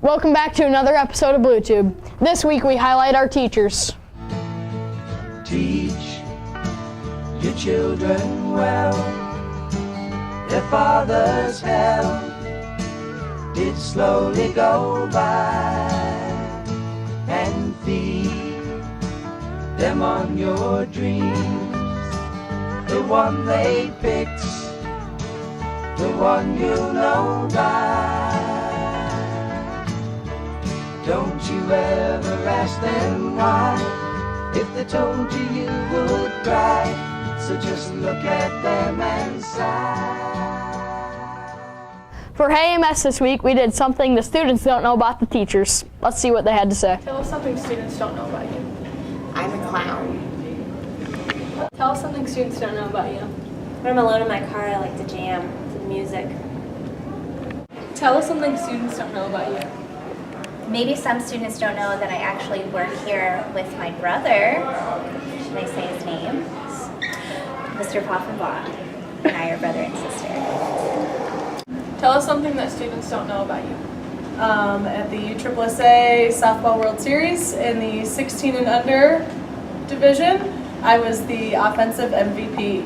Welcome back to another episode of BlueTube. This week we highlight our teachers. Teach your children well. Their father's help did slowly go by, and feed them on your dreams. The one they picked, the one you'll know by. Don't you ever ask them why. If they told you, you would cry. So just look at them and sigh. For Hey AMS this week, we did something the students don't know about the teachers. Let's see what they had to say. Tell us something students don't know about you. I'm a clown. Tell us something students don't know about you. When I'm alone in my car, I like to jam to the music. Tell us something students don't know about you. Maybe some students don't know that I actually work here with my brother. Should I say his name? Mr. Poffenbach and I are brother and sister. Tell us something that students don't know about you. At the USSSA Softball World Series in the 16 and under division, I was the offensive MVP.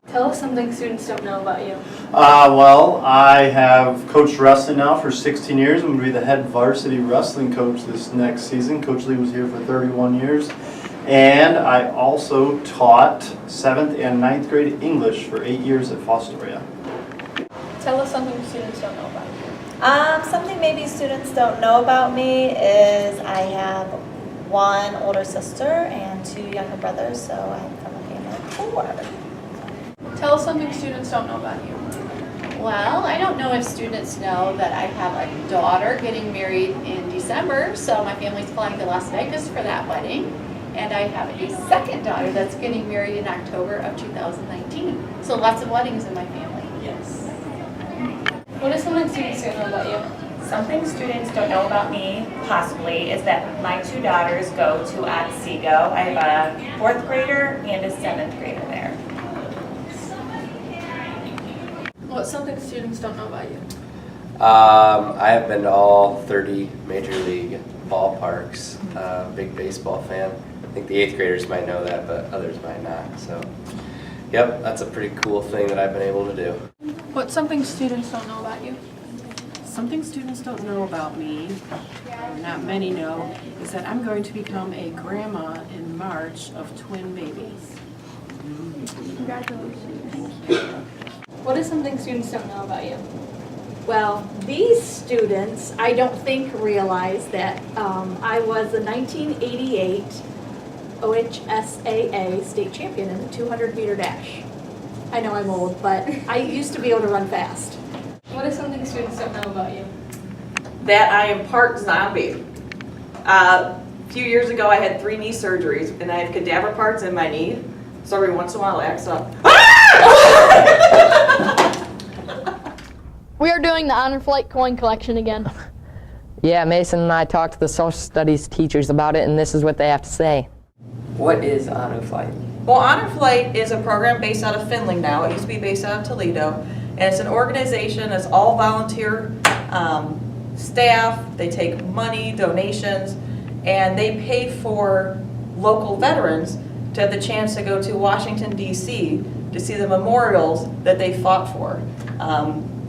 Tell us something students don't know about you. Well, I have coached wrestling now for 16 years. I'm going to be the head varsity wrestling coach this next season. Coach Lee was here for 31 years. And I also taught 7th and 9th grade English for 8 years at Fostoria. Tell us something students don't know about you. Something maybe students don't know about me is I have one older sister and 2 younger brothers, so I'm from a family of 4. Tell us something students don't know about you. Well, I don't know if students know that I have a daughter getting married in December, so my family's flying to Las Vegas for that wedding. And I have a second daughter that's getting married in October of 2019. So lots of weddings in my family. Yes. What is something students don't know about you? Something students don't know about me, possibly, is that my 2 daughters go to Otsego. I have a 4th grader and a 7th grader there. What's something students don't know about you? I have been to all 30 major league ballparks. Big baseball fan. I think the 8th graders might know that, but others might not. So, yep, that's a pretty cool thing that I've been able to do. What's something students don't know about you? Something students don't know about me, or not many know, is that I'm going to become a grandma in March of twin babies. Congratulations. Thank you. What is something students don't know about you? Well, these students, I don't think, realize that I was a 1988 OHSAA state champion in the 200-meter dash. I know I'm old, but I used to be able to run fast. What is something students don't know about you? That I am part zombie. A few years ago, I had 3 knee surgeries, and I have cadaver parts in my knee, so every once in a while it acts up. We are doing the Honor Flight coin collection again. Yeah, Mason and I talked to the social studies teachers about it, and this is what they have to say. What is Honor Flight? Well, Honor Flight is a program based out of Findlay now. It used to be based out of Toledo. And it's an organization that's all volunteer staff. They take money, donations, and they pay for local veterans to have the chance to go to Washington, D.C. to see the memorials that they fought for.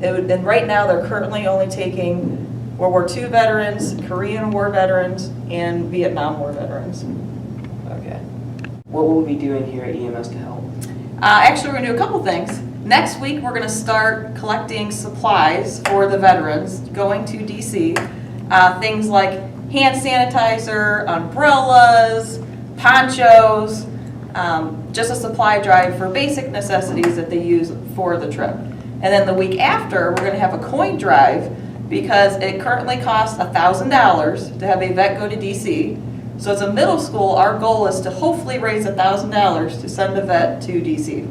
And right now they're currently only taking World War II veterans, Korean War veterans, and Vietnam War veterans. Okay. What will we be doing here at EMS to help? Actually, we're going to do a couple things. Next week, we're going to start collecting supplies for the veterans going to DC. Things like hand sanitizer, umbrellas, ponchos, just a supply drive for basic necessities that they use for the trip. And then the week after, we're going to have a coin drive because it currently costs $1,000 to have a vet go to DC. So as a middle school, our goal is to hopefully raise $1,000 to send a vet to DC.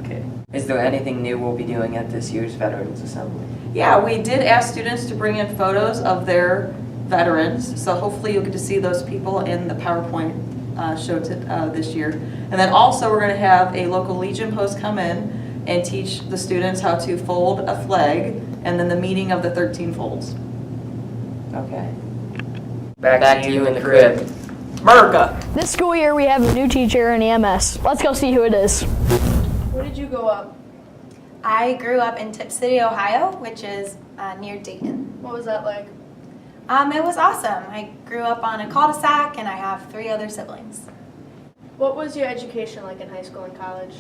Okay. Is there anything new we'll be doing at this year's Veterans Assembly? Yeah, we did ask students to bring in photos of their veterans. So hopefully you'll get to see those people in the PowerPoint show this year. And then also we're going to have a local Legion post come in and teach the students how to fold a flag and then the meaning of the 13 folds. Okay. Back to you in the crib. America! This school year we have a new teacher in EMS. Let's go see who it is. Where did you grow up? I grew up in Tip City, Ohio, which is near Dayton. What was that like? It was awesome. I grew up on a cul-de-sac and I have 3 other siblings. What was your education like in high school and college?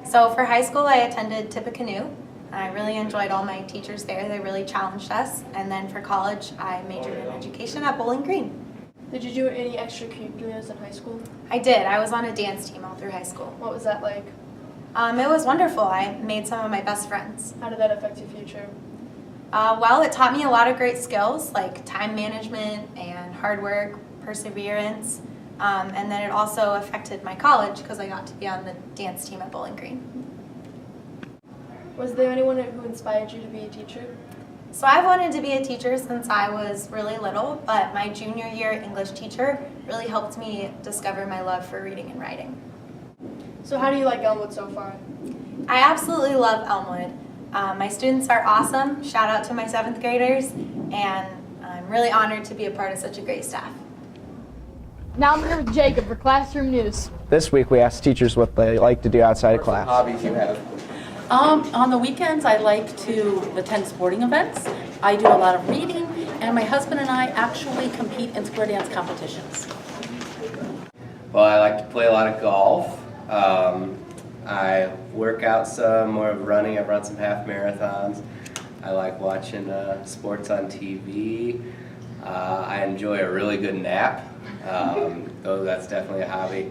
So for high school, I attended Tippecanoe. I really enjoyed all my teachers there. They really challenged us. And then for college, I majored in education at Bowling Green. Did you do any extracurriculars in high school? I did. I was on a dance team all through high school. What was that like? It was wonderful. I made some of my best friends. How did that affect your future? Well, it taught me a lot of great skills like time management and hard work, perseverance, and then it also affected my college because I got to be on the dance team at Bowling Green. Was there anyone who inspired you to be a teacher? So I've wanted to be a teacher since I was really little, but my junior year English teacher really helped me discover my love for reading and writing. So how do you like Elmwood so far? I absolutely love Elmwood. My students are awesome. Shout out to my 7th graders, and I'm really honored to be a part of such a great staff. Now I'm here with Jacob for Classroom News. This week we asked teachers what they like to do outside of class. Hobbies you have? On the weekends, I like to attend sporting events. I do a lot of reading, and my husband and I actually compete in square dance competitions. Well, I like to play a lot of golf. I work out some, more of running. I've run some half marathons. I like watching sports on TV. I enjoy a really good nap. That's definitely a hobby.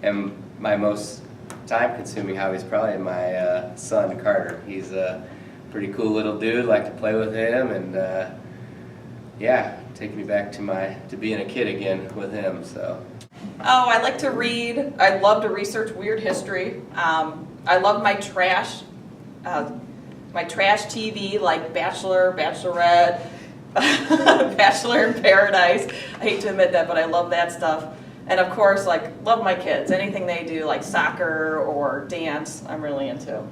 And my most time-consuming hobby is probably my son, Carter. He's a pretty cool little dude. Like to play with him, and yeah, take me back to being a kid again with him. So. Oh, I like to read. I love to research weird history. I love my trash TV like Bachelor, Bachelorette, Bachelor in Paradise. I hate to admit that, but I love that stuff. And of course, like, love my kids. Anything they do, like soccer or dance, I'm really into.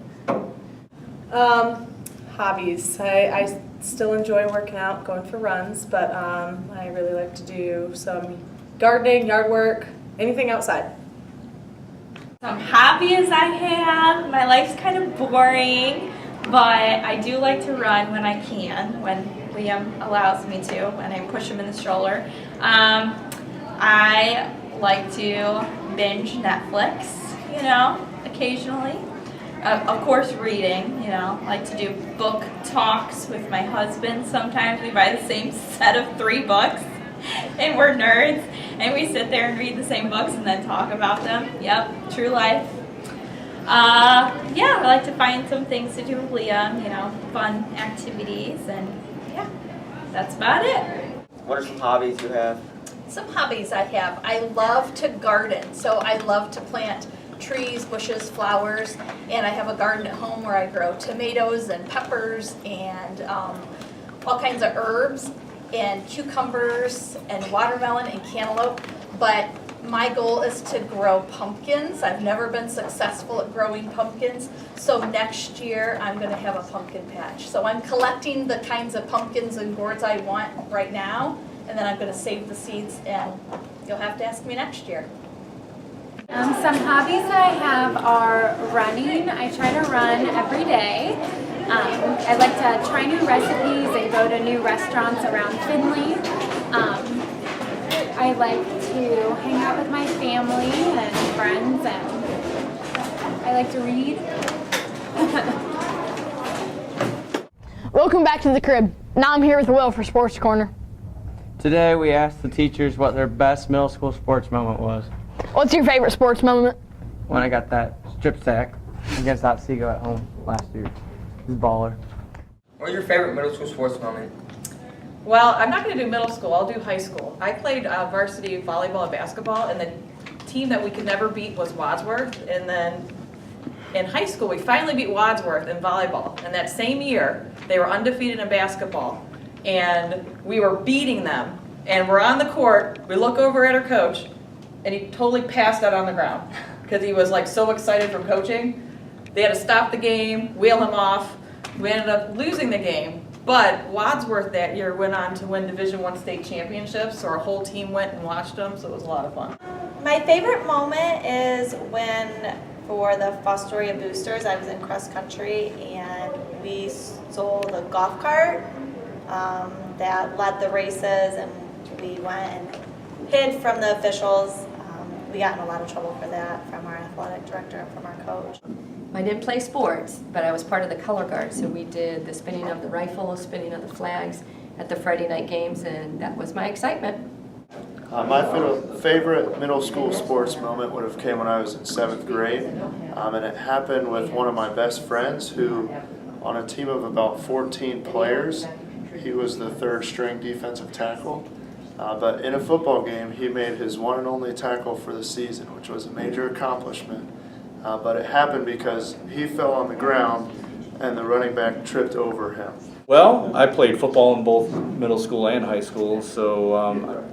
Hobbies. I still enjoy working out, going for runs, but I really like to do some gardening, yard work, anything outside. Some hobbies I have. My life's kind of boring, but I do like to run when I can, when Liam allows me to, when I push him in the stroller. I like to binge Netflix, occasionally. Of course, reading, like to do book talks with my husband. Sometimes we buy the same set of 3 books, and we're nerds, and we sit there and read the same books and then talk about them. Yep, true life. Yeah, I like to find some things to do with Liam, fun activities, and yeah, that's about it. What are some hobbies you have? Some hobbies I have. I love to garden, so I love to plant trees, bushes, flowers, and I have a garden at home where I grow tomatoes and peppers and all kinds of herbs and cucumbers and watermelon and cantaloupe, but my goal is to grow pumpkins. I've never been successful at growing pumpkins, so next year I'm going to have a pumpkin patch. So I'm collecting the kinds of pumpkins and gourds I want right now, and then I'm going to save the seeds, and you'll have to ask me next year. Some hobbies I have are running. I try to run every day. I like to try new recipes and go to new restaurants around Findlay. I like to hang out with my family and friends, and I like to read. Welcome back to the crib. Now I'm here with Will for Sports Corner. Today we asked the teachers what their best middle school sports moment was. What's your favorite sports moment? When I got that strip sack against Otsego at home last year. It was a baller. What was your favorite middle school sports moment? Well, I'm not going to do middle school. I'll do high school. I played varsity volleyball and basketball, and the team that we could never beat was Wadsworth. And then in high school, we finally beat Wadsworth in volleyball. And that same year, they were undefeated in basketball. And we were beating them. And we're on the court. We look over at our coach, and he totally passed out on the ground because he was like so excited from coaching. They had to stop the game, wheel him off. We ended up losing the game, but Wadsworth that year went on to win Division I state championships, so our whole team went and watched them, so it was a lot of fun. My favorite moment is when, for the Fostoria Boosters, I was in cross country and we stole the golf cart that led the races, and we went and hid from the officials. We got in a lot of trouble for that from our athletic director and from our coach. I didn't play sports, but I was part of the color guard, so we did the spinning of the rifle, spinning of the flags at the Friday night games, and that was my excitement. My favorite middle school sports moment would have came when I was in 7th grade, and it happened with one of my best friends who, on a team of about 14 players, he was the 3rd string defensive tackle. But in a football game, he made his one and only tackle for the season, which was a major accomplishment. But it happened because he fell on the ground and the running back tripped over him. Well, I played football in both middle school and high school, so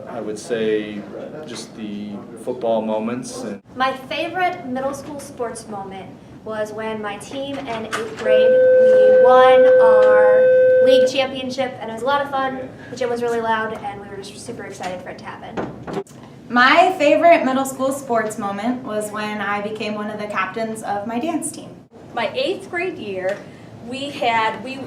I would say just the football moments. My favorite middle school sports moment was when my team in 8th grade, we won our league championship, and it was a lot of fun. The gym was really loud, and we were just super excited for it to happen. My favorite middle school sports moment was when I became one of the captains of my dance team. My 8th grade year, we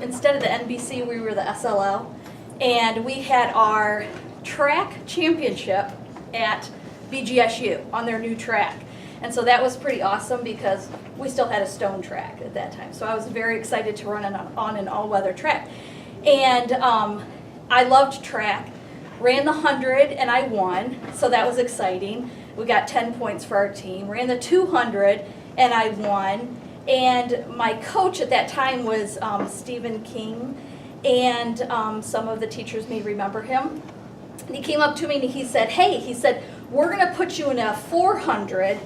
instead of the NBC, we were the SLL, and we had our track championship at BGSU on their new track. And so that was pretty awesome because we still had a stone track at that time. So I was very excited to run on an all-weather track. And I loved track. Ran the 100 and I won, so that was exciting. We got 10 points for our team. Ran the 200 and I won. And my coach at that time was Stephen King, and some of the teachers may remember him. And he came up to me and he said, hey, we're gonna put you in a 400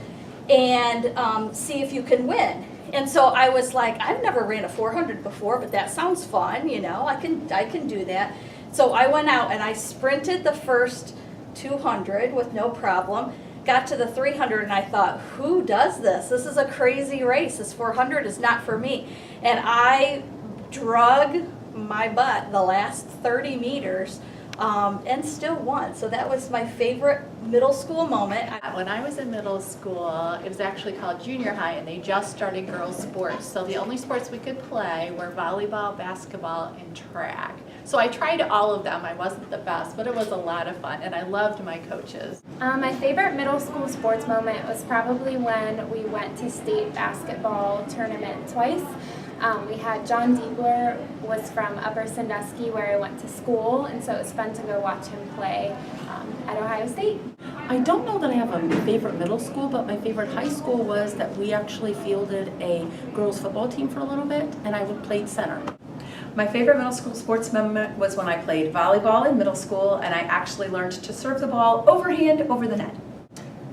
and see if you can win. And so I was like, I've never ran a 400 before, but that sounds fun, you know, I can do that. So I went out and I sprinted the first 200 with no problem. Got to the 300 and I thought, who does this? This is a crazy race. This 400 is not for me. And I drug my butt the last 30 meters and still won. So that was my favorite middle school moment. When I was in middle school, it was actually called junior high, and they just started girls sports. So the only sports we could play were volleyball, basketball, and track. So I tried all of them. I wasn't the best, but it was a lot of fun, and I loved my coaches. My favorite middle school sports moment was probably when we went to state basketball tournament twice. We had John Diebler was from Upper Sandusky, where I went to school, and so it was fun to go watch him play at Ohio State. I don't know that I have a favorite middle school, but my favorite high school was that we actually fielded a girls football team for a little bit, and I played center. My favorite middle school sports moment was when I played volleyball in middle school and I actually learned to serve the ball overhand over the net.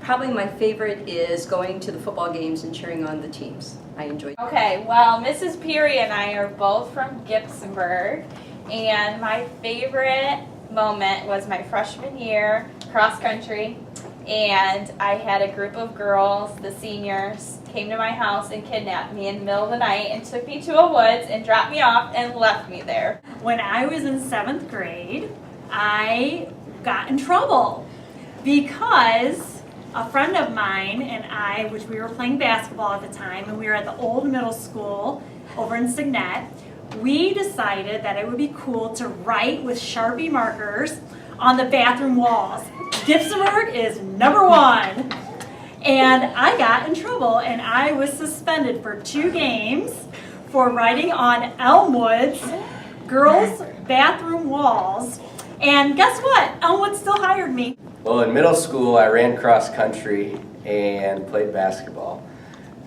Probably my favorite is going to the football games and cheering on the teams. I enjoyed it. Okay, well, Mrs. Peary and I are both from Gibsonburg, and my favorite moment was my freshman year, cross country, and I had a group of girls, the seniors, came to my house and kidnapped me in the middle of the night and took me to a woods and dropped me off and left me there. When I was in 7th grade, I got in trouble because a friend of mine and I, which we were playing basketball at the time, and we were at the old middle school over in Signet, we decided that it would be cool to write with Sharpie markers on the bathroom walls. Gibsonburg is #1. And I got in trouble, and I was suspended for 2 games for writing on Elmwood's girls' bathroom walls. And guess what? Elmwood still hired me. Well, in middle school, I ran cross country and played basketball.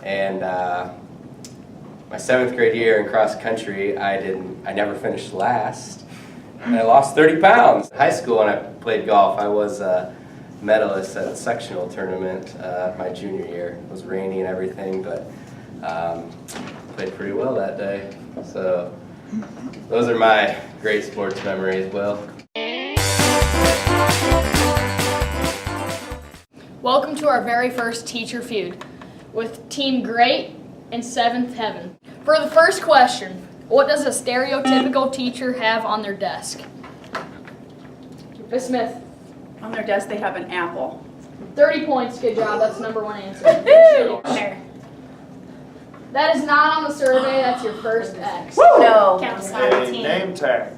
And my 7th grade year in cross country, I never finished last, and I lost 30 pounds. In high school, when I played golf, I was a medalist at a sectional tournament my junior year. It was rainy and everything, but played pretty well that day. So those are my great sports memories, Will. Welcome to our very first teacher feud with Team Great and Seventh Heaven. For the first question, what does a stereotypical teacher have on their desk? Ms. Smith. On their desk they have an apple. 30 points, good job, that's number one answer. That is not on the survey, that's your first X. No. A name tag.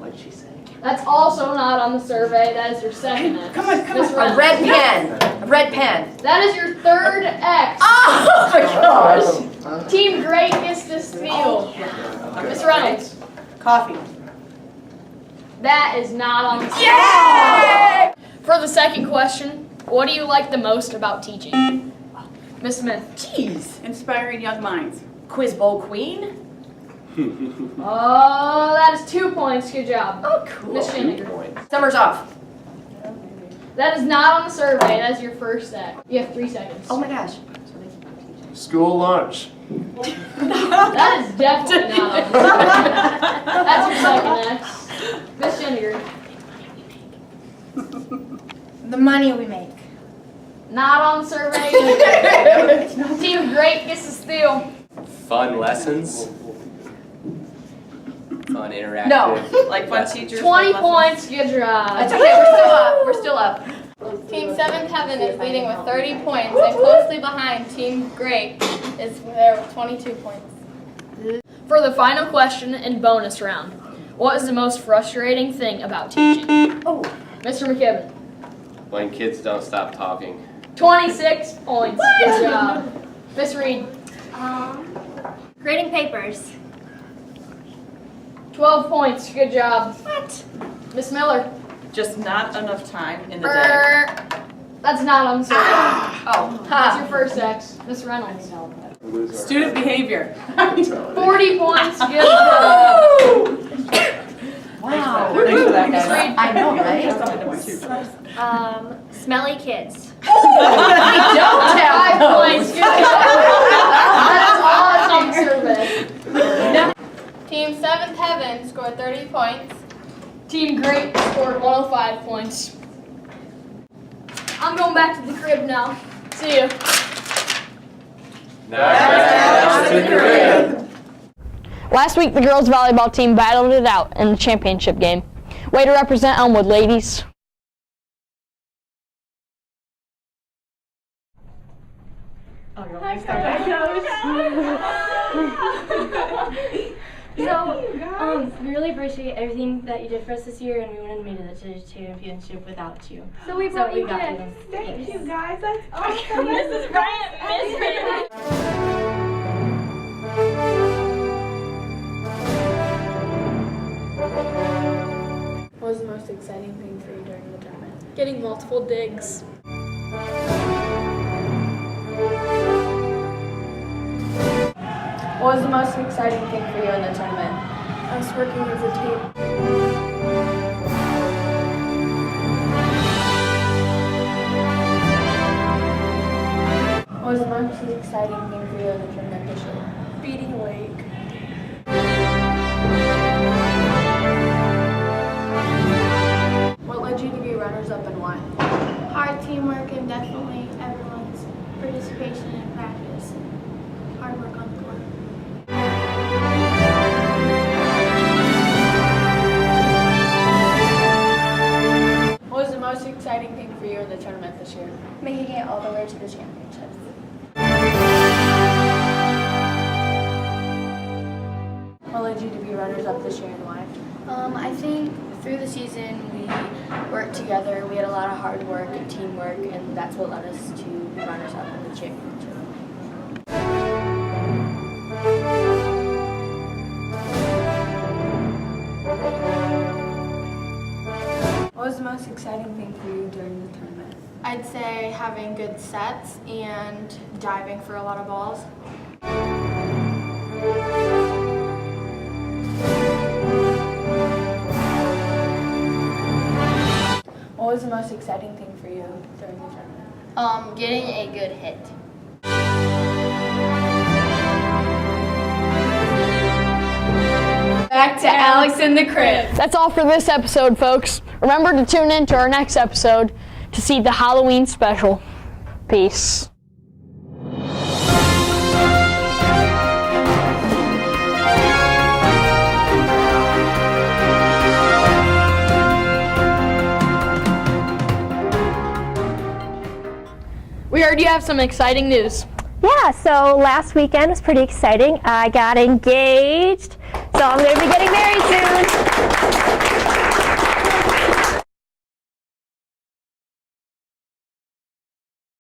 That's also not on the survey, that is your second X. Come on. A red pen. A red pen. That is your third X. Oh my gosh. Team Great gets to steal. Ms. Reynolds. Coffee. That is not on the survey. For the second question, what do you like the most about teaching? Ms. Smith. Jeez. Inspiring young minds. Quiz Bowl Queen. Oh, that is 2 points. Good job. Oh, cool. Ms. Shinniger. Summer's off. That is not on the survey. That is your first X. You have 3 seconds. Oh my gosh. School lunch. That is definitely not on the survey. That's your second X. Ms. Shinniger. The money we make. Not on the survey. Team Great gets to steal. Fun lessons. Fun interactive. No, like fun lessons. teachers. 20 points. Good job. That's okay, we're still up. We're still up. Team 7th Heaven is leading with 30 points, and closely behind Team Great is there with 22 points. For the final question and bonus round, what is the most frustrating thing about teaching? Oh, Mr. McKibben. When kids don't stop talking. 26 points. Good job. Miss Reed. Grading papers. 12 points. Good job. What? Miss Miller. Just not enough time in the day. That's not on the survey. Oh, That's your first X. Miss Reynolds. Student behavior. 40 points. Good job. wow. Thanks for that, guys. I know, right? Smelly kids. We don't have 5 points. Good job. That's all that's on the survey. Team 7th Heaven scored 30 points. Team Great scored 105 points. I'm going back to the crib now. See ya. Last week, the girls volleyball team battled it out in the championship game. Way to represent Elmwood, ladies. Oh, you want me to start? So, we really appreciate everything that you did for us this year, and we wouldn't have made it to the championship without you. So we brought you got gifts. you. Thank you guys, that's awesome. Mrs. Bryant, Miss Bryant. What was the most exciting thing for you during the tournament? Getting multiple digs. What was the most exciting thing for you in the tournament? Us working as a team. What was the most exciting thing for you in the tournament this year? Beating Lake. What led you to be runners-up and why? Hard teamwork and definitely everyone's participation in practice and hard work on the court. What was the most exciting thing for you in the tournament this year? Making it all the way to the championships. What led you to be runners-up this year and why? I think through the season we worked together. We had a lot of hard work and teamwork, and that's what led us to be runners-up in the championship. What was the most exciting thing for you during the tournament? I'd say having good sets and diving for a lot of balls. What was the most exciting thing for you during the tournament? Getting a good hit. Back to Alex in the crib. That's all for this episode, folks. Remember to tune in to our next episode to see the Halloween special. Peace. We heard you have some exciting news. Yeah, so last weekend was pretty exciting. I got engaged